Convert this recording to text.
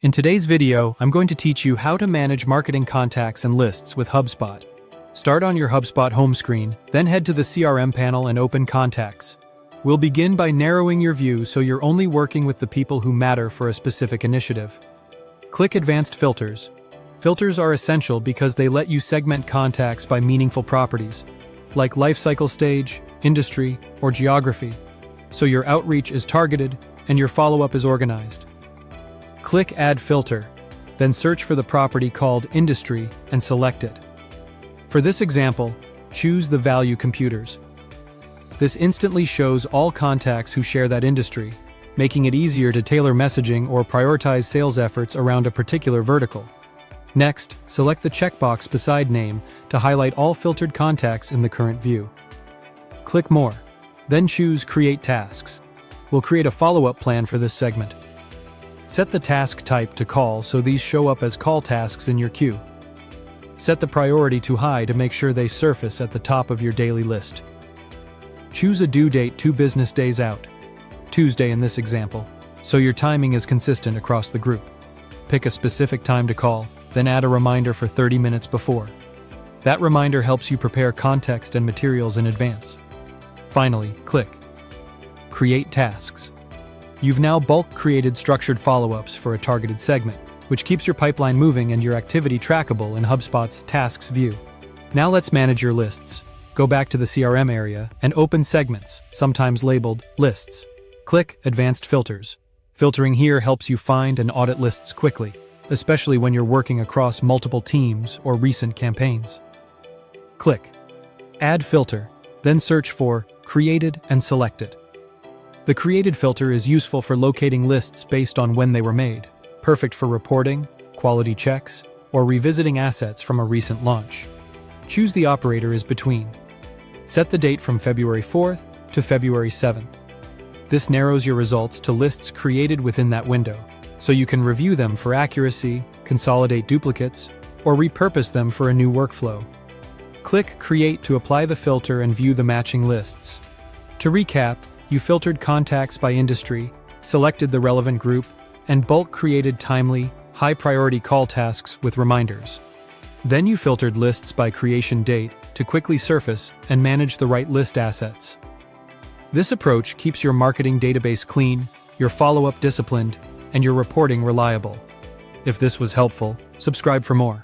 In today's video, I'm going to teach you how to manage marketing contacts and lists with HubSpot. Start on your HubSpot home screen, then head to the CRM panel and open Contacts. We'll begin by narrowing your view so you're only working with the people who matter for a specific initiative. Click Advanced Filters. Filters are essential because they let you segment contacts by meaningful properties, like life cycle stage, industry, or geography, so your outreach is targeted and your follow-up is organized. Click Add Filter, then search for the property called Industry and select it. For this example, choose the value computers. This instantly shows all contacts who share that industry, making it easier to tailor messaging or prioritize sales efforts around a particular vertical. Next, select the checkbox beside name to highlight all filtered contacts in the current view. Click More, then choose Create Tasks. We'll create a follow-up plan for this segment. Set the task type to call so these show up as call tasks in your queue. Set the priority to high to make sure they surface at the top of your daily list. Choose a due date 2 business days out, Tuesday in this example, so your timing is consistent across the group. Pick a specific time to call, then add a reminder for 30 minutes before. That reminder helps you prepare context and materials in advance. Finally, click Create Tasks. You've now bulk created structured follow-ups for a targeted segment, which keeps your pipeline moving and your activity trackable in HubSpot's Tasks view. Now let's manage your lists. Go back to the CRM area and open Segments, sometimes labeled Lists. Click Advanced Filters. Filtering here helps you find and audit lists quickly, especially when you're working across multiple teams or recent campaigns. Click Add Filter, then search for Created and select it. The Created filter is useful for locating lists based on when they were made, perfect for reporting, quality checks, or revisiting assets from a recent launch. Choose the operator as between. Set the date from February 4th to February 7th. This narrows your results to lists created within that window, so you can review them for accuracy, consolidate duplicates, or repurpose them for a new workflow. Click Create to apply the filter and view the matching lists. To recap, you filtered contacts by industry, selected the relevant group, and bulk created timely, high-priority call tasks with reminders. Then you filtered lists by creation date to quickly surface and manage the right list assets. This approach keeps your marketing database clean, your follow-up disciplined, and your reporting reliable. If this was helpful, subscribe for more.